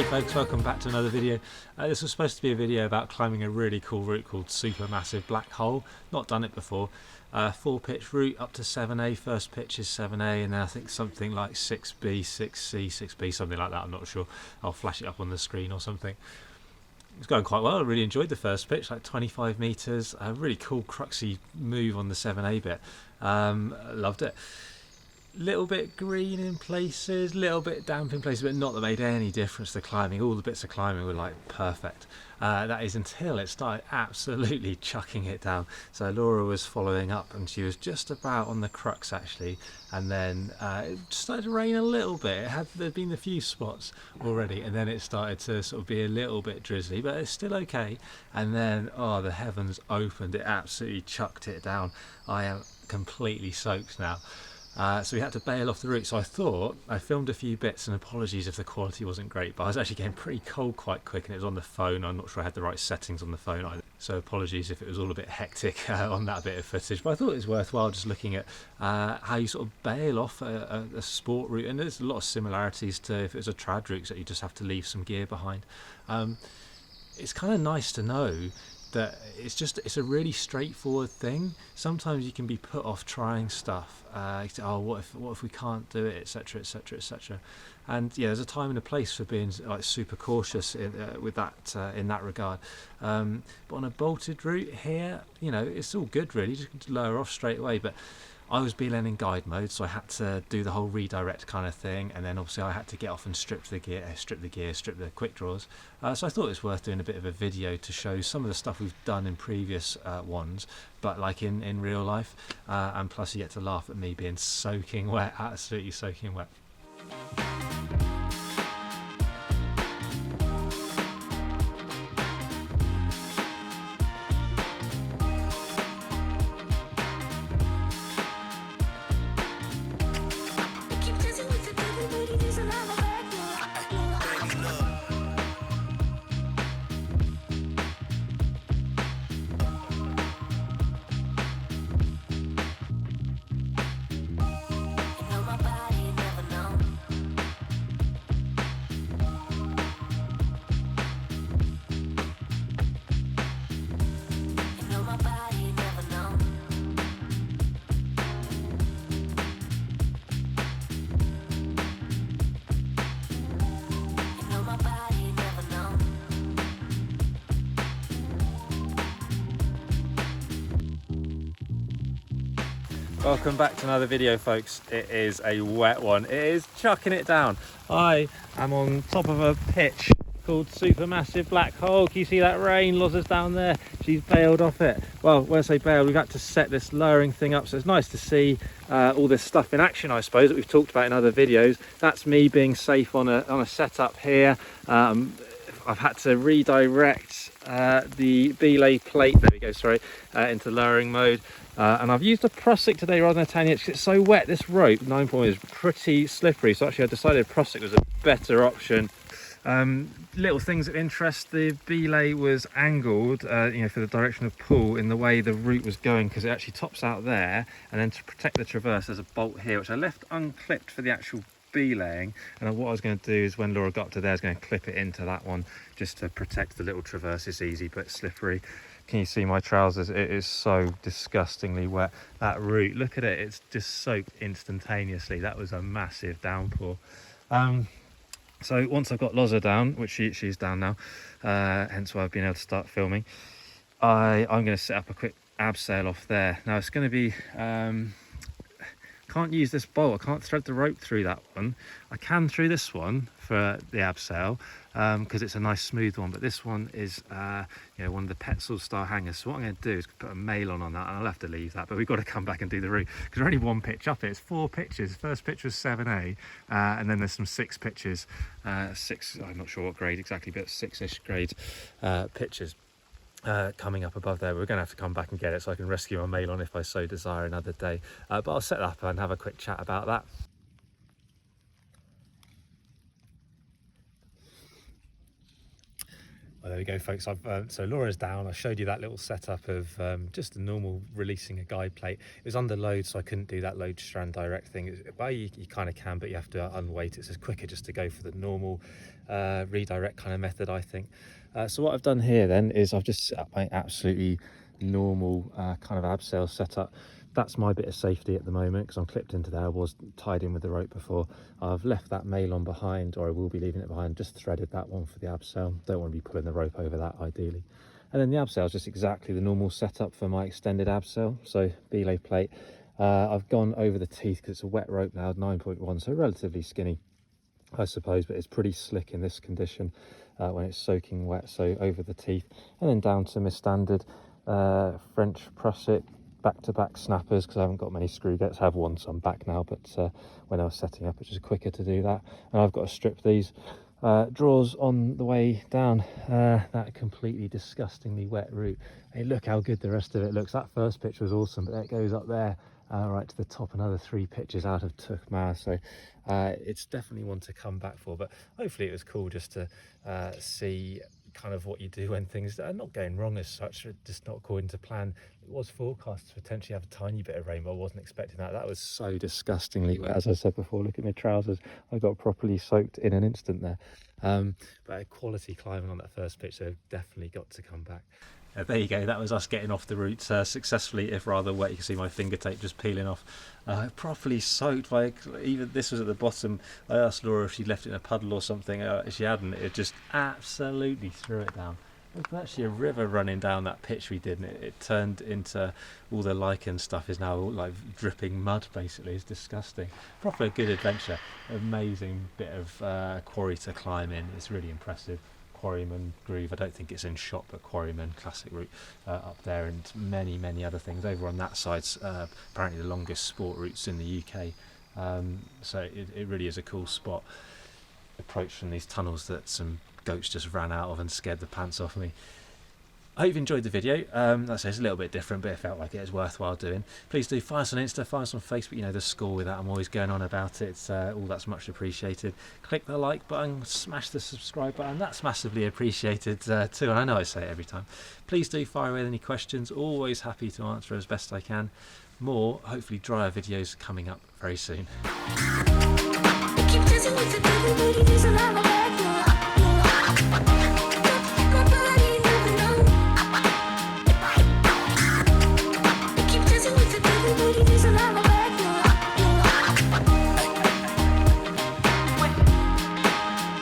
Hey folks, welcome back to another video. This was supposed to be a video about climbing a really cool route called Supermassive Black Hole. Not done it before. 4-pitch route up to 7A. First pitch is 7A and then I think something like 6B, 6C, 6B, something like that, I'm not sure. I'll flash it up on the screen or something. It's going quite well. I really enjoyed the first pitch, like 25 metres. A really cool cruxy move on the 7A bit. Loved it. Little bit green in places, little bit damp in places, but not that made any difference to climbing. All the bits of climbing were like perfect. That is until it started absolutely chucking it down. So Laura was following up and she was just about on the crux actually, and then it started to rain a little bit. There'd been a few spots already, and then it started to sort of be a little bit drizzly, but it's still okay. And then the heavens opened, it absolutely chucked it down. I am completely soaked now. So we had to bail off the route. So I filmed a few bits, and apologies if the quality wasn't great, but I was actually getting pretty cold quite quick and it was on the phone. I'm not sure I had the right settings on the phone either, so apologies if it was all a bit hectic on that bit of footage, but I thought it was worthwhile just looking at how you sort of bail off a sport route. And there's a lot of similarities to if it was a trad route, so you just have to leave some gear behind. It's kind of nice to know that it's a really straightforward thing. Sometimes you can be put off trying stuff. What if we can't do it, etc, etc, etc. And yeah, there's a time and a place for being like super cautious with that in that regard. But on a bolted route here, it's all good really. Just lower off straight away. But I was beeline in guide mode, so I had to do the whole redirect kind of thing, and then obviously I had to get off and strip the quick draws. So I thought it was worth doing a bit of a video to show some of the stuff we've done in previous ones, but like in real life, and plus you get to laugh at me being soaking wet, absolutely soaking wet. Welcome back to another video, folks. It is a wet one. It is chucking it down. I am on top of a pitch called Supermassive Black Hole. Can you see that rain? Loza's down there. She's bailed off it. Well, when I say bailed, we've had to set this lowering thing up, so it's nice to see all this stuff in action, I suppose, that we've talked about in other videos. That's me being safe on a setup here. I've had to redirect the belay plate, there we go, sorry, into lowering mode. And I've used a Prusik today rather than a Tanya because it's so wet. This rope, 9-point, is pretty slippery, so actually I decided Prusik was a better option. Little things of interest, the belay was angled for the direction of pull in the way the route was going, because it actually tops out there, and then to protect the traverse there's a bolt here which I left unclipped for the actual belaying, and what I was going to do is when Laura got up to there I was going to clip it into that one just to protect the little traverse. It's easy but slippery. Can you see my trousers? It is so disgustingly wet. That route, look at it, it's just soaked instantaneously. That was a massive downpour. So once I've got Loza down, which she's down now, hence why I've been able to start filming, I'm going to set up a quick abseil off there. Now it's going to be can't use this bolt, I can't thread the rope through that one. I can through this one for the abseil because it's a nice smooth one, but this one is one of the Petzl style hangers. So what I'm going to do is put a mail on that, and I'll have to leave that, but we've got to come back and do the route because we're only one pitch up it. It's 4 pitches. First pitch was 7A, and then there's some 6 pitches, 6, I'm not sure what grade exactly, but 6-ish grade pitches coming up above there. We're going to have to come back and get it so I can rescue my mail on if I so desire another day, but I'll set up and have a quick chat about that. Well, there we go, folks. So Laura's down. I showed you that little setup of just a normal releasing a guide plate. It was under load, so I couldn't do that load strand direct thing. Well, you kind of can, but you have to unweight it. It's quicker just to go for the normal redirect kind of method, I think. So what I've done here then is I've just set up my absolutely normal kind of abseil setup. That's my bit of safety at the moment because I'm clipped into there. I was tied in with the rope before. I've left that mail on behind, or I will be leaving it behind, just threaded that one for the abseil. Don't want to be pulling the rope over that ideally. And then the abseil is just exactly the normal setup for my extended abseil. So belay plate. I've gone over the teeth because it's a wet rope now, 9.1, so relatively skinny, I suppose, but it's pretty slick in this condition when it's soaking wet. So over the teeth, and then down to my standard French prusset back-to-back snappers, because I haven't got many screw gates. I have one, so I'm back now, but when I was setting up, it's just quicker to do that. And I've got to strip these drawers on the way down that completely disgustingly wet route. Hey, look how good the rest of it looks. That first pitch was awesome, but that goes up there right to the top, another 3 pitches out of Tukma. So it's definitely one to come back for, but hopefully it was cool just to see kind of what you do when things are not going wrong as such, just not according to plan. It was forecast to potentially have a tiny bit of rain, but I wasn't expecting that. That was so disgustingly wet. As I said before, look at my trousers. I got properly soaked in an instant there. But a quality climbing on that first pitch, so definitely got to come back. There you go, that was us getting off the route successfully, if rather wet. You can see my finger tape just peeling off. Properly soaked, like even this was at the bottom. I asked Laura if she'd left it in a puddle or something. She hadn't. It just absolutely threw it down. There's actually a river running down that pitch we did, and it turned into all the lichen stuff is now like dripping mud basically. It's disgusting. Proper good adventure. Amazing bit of quarry to climb in. It's really impressive. Quarryman groove. I don't think it's in shot, but Quarryman classic route up there, and many other things over on that side's apparently the longest sport routes in the UK. So it really is a cool spot. Approach from these tunnels that some goats just ran out of and scared the pants off me. I hope you've enjoyed the video. That's it's a little bit different, but it felt like it was worthwhile doing. Please do follow us on Insta, follow us on Facebook. You know the score with that. I'm always going on about it. It's all that's much appreciated. Click the like button, smash the subscribe button. That's massively appreciated too. And I know I say it every time. Please do fire away any questions. Always happy to answer as best I can. More, hopefully drier videos coming up very soon.